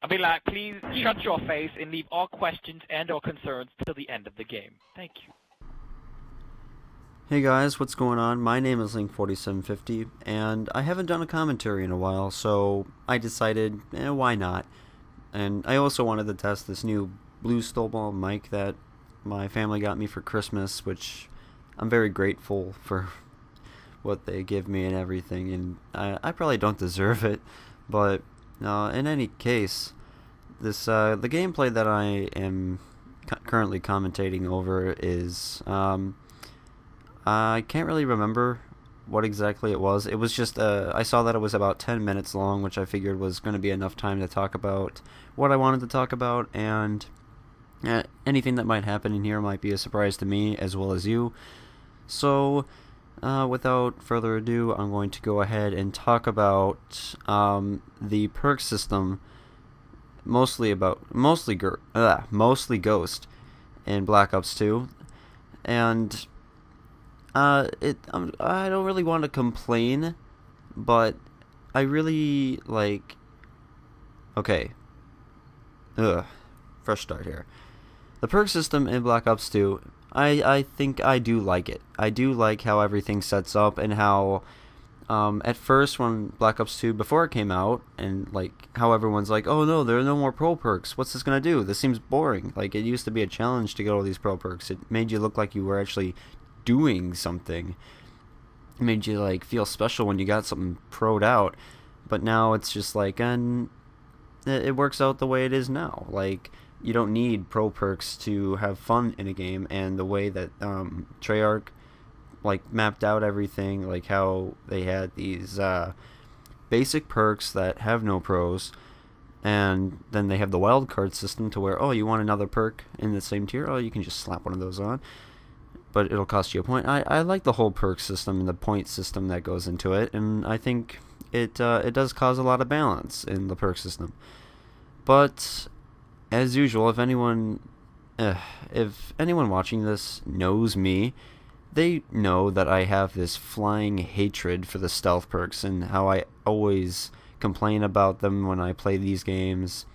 I'll be like, please shut your face and leave all questions and or concerns till the end of the game. Thank you. Hey guys, what's going on? My name is Link4750, and I haven't done a commentary in a while, so I decided, why not? And I also wanted to test this new Blue Snowball mic that my family got me for Christmas, which I'm very grateful for what they give me and everything, and I probably don't deserve it, but in any case, the gameplay that I am currently commentating over is I can't really remember what exactly it was. It was just I saw that it was about 10 minutes long, which I figured was going to be enough time to talk about what I wanted to talk about, and anything that might happen in here might be a surprise to me as well as you. So without further ado, I'm going to go ahead and talk about the perk system, mostly Ghost in Black Ops 2, and I don't really want to complain, but I really like. Okay. Fresh start here. The perk system in Black Ops 2, I think I do like it. I do like how everything sets up and how, at first when Black Ops 2, before it came out, and like how everyone's like, oh no, there are no more pro perks. What's this gonna do? This seems boring. Like, it used to be a challenge to get all these pro perks. It made you look like you were actually doing something. It made you like feel special when you got something pro'd out. But now it's just like, and it works out the way it is now. Like, you don't need pro perks to have fun in a game, and the way that Treyarch like mapped out everything, like how they had these basic perks that have no pros, and then they have the wildcard system to where, oh, you want another perk in the same tier, oh, you can just slap one of those on, but it'll cost you a point. I like the whole perk system and the point system that goes into it, and I think it does cause a lot of balance in the perk system. But as usual, if anyone watching this knows me, they know that I have this flying hatred for the stealth perks and how I always complain about them when I play these games.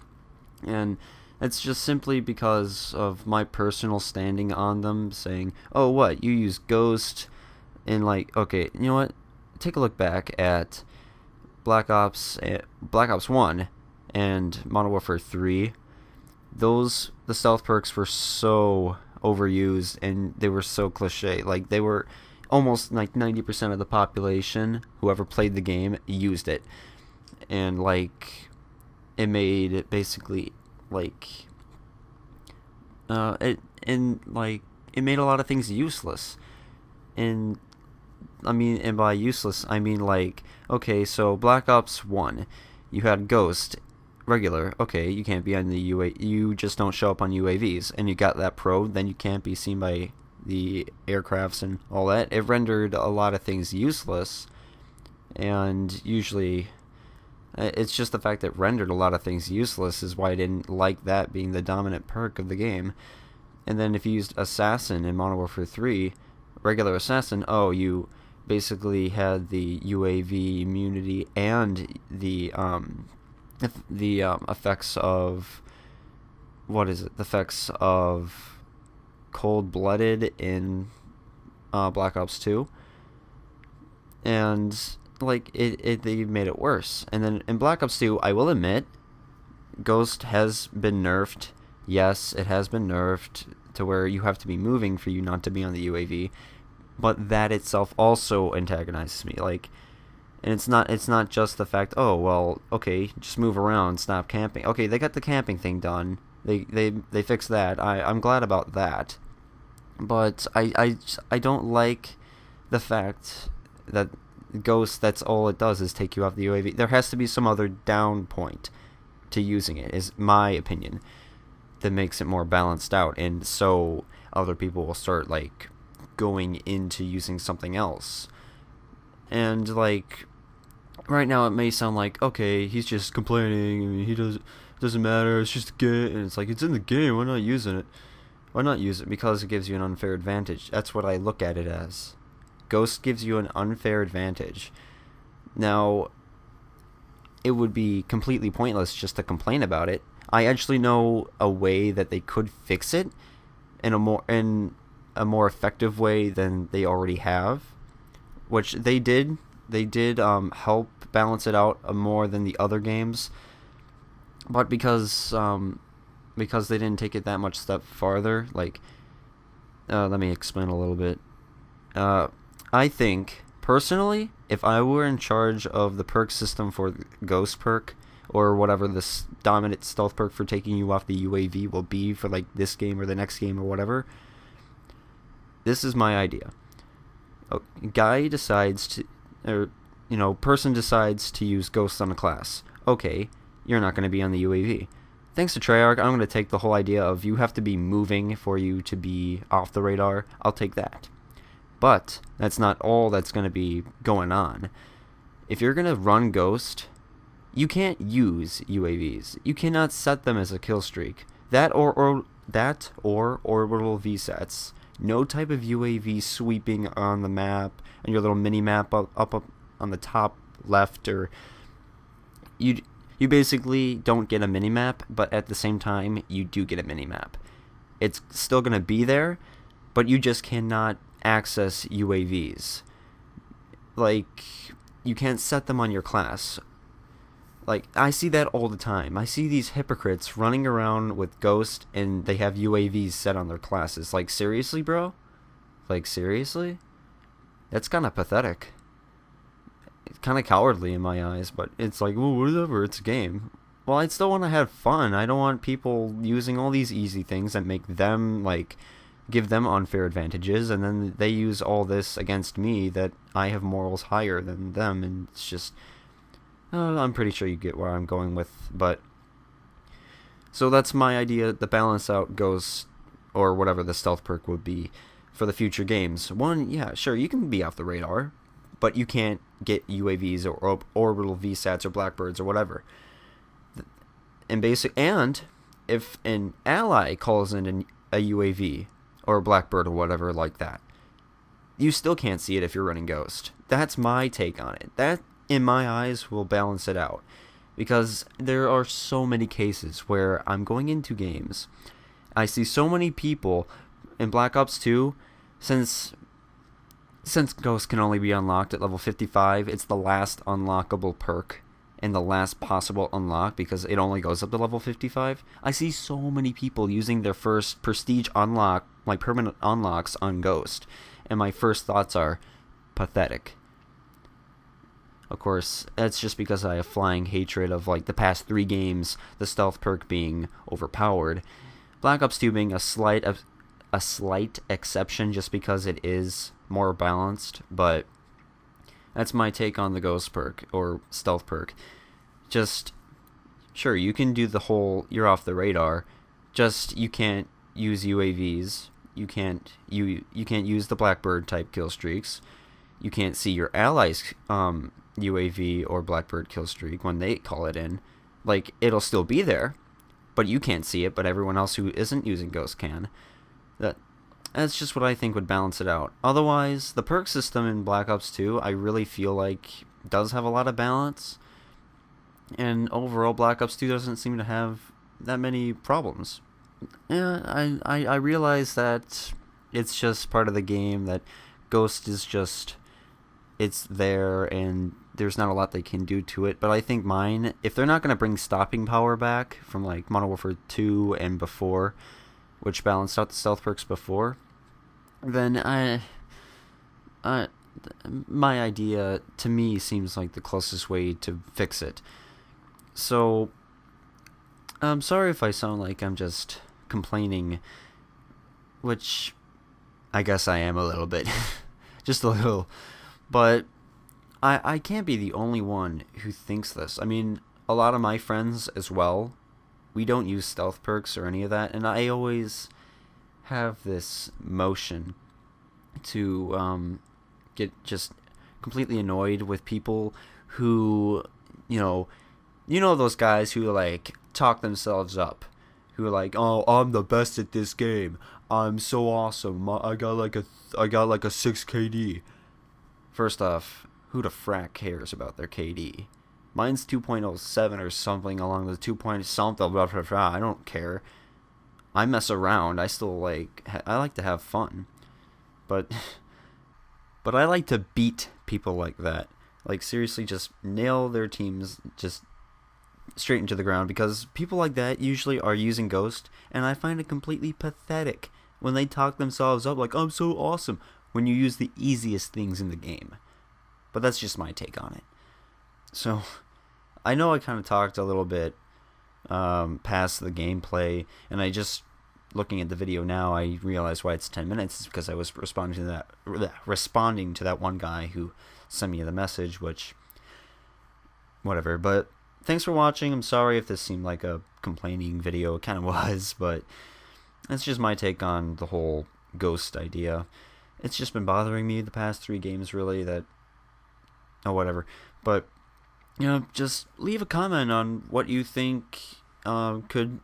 And it's just simply because of my personal standing on them, saying, oh, what, you use Ghost? And like, okay, you know what? Take a look back at Black Ops 1 and Modern Warfare 3. The stealth perks were so overused and they were so cliche. Like, they were almost like 90% of the population, whoever played the game, used it. And like, it made it basically like it made a lot of things useless. And by useless I mean, like, okay, so Black Ops 1, you had Ghost regular, okay, you can't be on the you just don't show up on UAVs, and you got that pro, then you can't be seen by the aircrafts and all that. It rendered a lot of things useless, and usually it's just the fact that it rendered a lot of things useless is why I didn't like that being the dominant perk of the game. And then if you used Assassin in Modern Warfare 3, regular Assassin, oh, you basically had the UAV immunity and the effects of, what is it? The effects of Cold-Blooded in Black Ops 2, and like they made it worse. And then in Black Ops 2, I will admit, Ghost has been nerfed. Yes, it has been nerfed to where you have to be moving for you not to be on the UAV, but that itself also antagonizes me. Like, and it's not just the fact, oh, well, okay, just move around, stop camping. Okay, they got the camping thing done. They fixed that. I'm glad about that. But I don't like the fact that Ghost, that's all it does is take you off the UAV. There has to be some other down point to using it, is my opinion, that makes it more balanced out, and so other people will start like going into using something else. And like, right now it may sound like, okay, he's just complaining, I mean, he doesn't matter, it's just a game, and it's like, it's in the game, why not using it? Why not use it? Because it gives you an unfair advantage. That's what I look at it as. Ghost gives you an unfair advantage. Now, it would be completely pointless just to complain about it. I actually know a way that they could fix it in a more effective way than they already have, which they did. They did help balance it out more than the other games, but because they didn't take it that much step farther, like let me explain a little bit. I think personally, if I were in charge of the perk system for Ghost perk, or whatever this dominant stealth perk for taking you off the UAV will be for like this game or the next game or whatever, this is my idea. A guy decides to, or person decides to use Ghost on a class. Okay, you're not going to be on the UAV. Thanks to Treyarch, I'm going to take the whole idea of you have to be moving for you to be off the radar. I'll take that. But that's not all that's going to be going on. If you're going to run Ghost, you can't use UAVs. You cannot set them as a kill streak. That or orbital VSATs. No type of UAV sweeping on the map and your little mini map up on the top left, or you basically don't get a mini map, but at the same time you do get a mini map. It's still going to be there, but you just cannot access UAVs. Like, you can't set them on your class. Like, I see that all the time. I see these hypocrites running around with Ghost and they have UAVs set on their classes. Like, seriously, bro? Like, seriously? That's kind of pathetic. It's kind of cowardly in my eyes, but it's like, well, whatever, it's a game. Well, I still want to have fun. I don't want people using all these easy things that make them, like, give them unfair advantages, and then they use all this against me that I have morals higher than them, and it's just... I'm pretty sure you get where I'm going with, but... So that's my idea. The balance out Ghost, or whatever the stealth perk would be, for the future games. One, yeah, sure, you can be off the radar, but you can't get UAVs or orbital VSATs or Blackbirds or whatever. And if an ally calls in a UAV or a Blackbird or whatever like that, you still can't see it if you're running Ghost. That's my take on it. That, in my eyes, will balance it out. Because there are so many cases where I'm going into games, I see so many people in Black Ops 2, since Ghost can only be unlocked at level 55, it's the last unlockable perk and the last possible unlock because it only goes up to level 55. I see so many people using their first prestige unlock, like permanent unlocks on Ghost, and my first thoughts are pathetic. Of course, that's just because I have flying hatred of like the past 3 games, the stealth perk being overpowered. Black Ops 2 being a slight exception just because it is more balanced, but that's my take on the Ghost perk or stealth perk. Just, sure, you can do the whole you're off the radar, just you can't use UAVs, you can't use the Blackbird type kill streaks, you can't see your allies' UAV or Blackbird kill streak when they call it in. Like, it'll still be there, but you can't see it, but everyone else who isn't using Ghost can. That's just what I think would balance it out. Otherwise, the perk system in Black Ops 2, I really feel like does have a lot of balance. And overall, Black Ops 2 doesn't seem to have that many problems. Yeah, I realize that it's just part of the game, that Ghost is just... it's there, and there's not a lot they can do to it. But I think mine, if they're not going to bring stopping power back from like Modern Warfare 2 and before, which balanced out the stealth perks before, then my idea to me seems like the closest way to fix it. So I'm sorry if I sound like I'm just complaining, which I guess I am a little bit, just a little. But I can't be the only one who thinks this. I mean, a lot of my friends as well, we don't use stealth perks or any of that, and I always have this motion to get just completely annoyed with people who, you know those guys who like talk themselves up, who are like, oh, I'm the best at this game, I'm so awesome, I got like a 6 KD. First off, who the frack cares about their KD? Mine's 2.07 or something along the 2 point something, blah, blah, blah. I don't care. I mess around. I still I like to have fun. But I like to beat people like that. Like, seriously, just nail their teams just straight into the ground, because people like that usually are using Ghost, and I find it completely pathetic when they talk themselves up like, I'm so awesome, when you use the easiest things in the game. But that's just my take on it. So, I know I kind of talked a little bit past the gameplay, and I just, looking at the video now, I realize why it's 10 minutes. It's because I was responding to that one guy who sent me the message, which, whatever. But thanks for watching. I'm sorry if this seemed like a complaining video. It kind of was, but that's just my take on the whole Ghost idea. It's just been bothering me the past 3 games, really, that, oh, whatever. But, you know, just leave a comment on what you think could,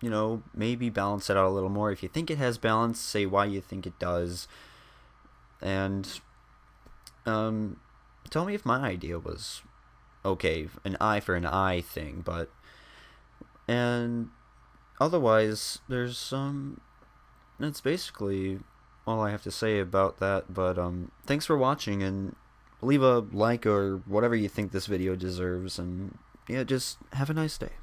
you know, maybe balance it out a little more. If you think it has balance, say why you think it does. And tell me if my idea was okay, an eye for an eye thing. But, and otherwise, there's that's basically all I have to say about that. But thanks for watching, and leave a like or whatever you think this video deserves, and yeah, just have a nice day.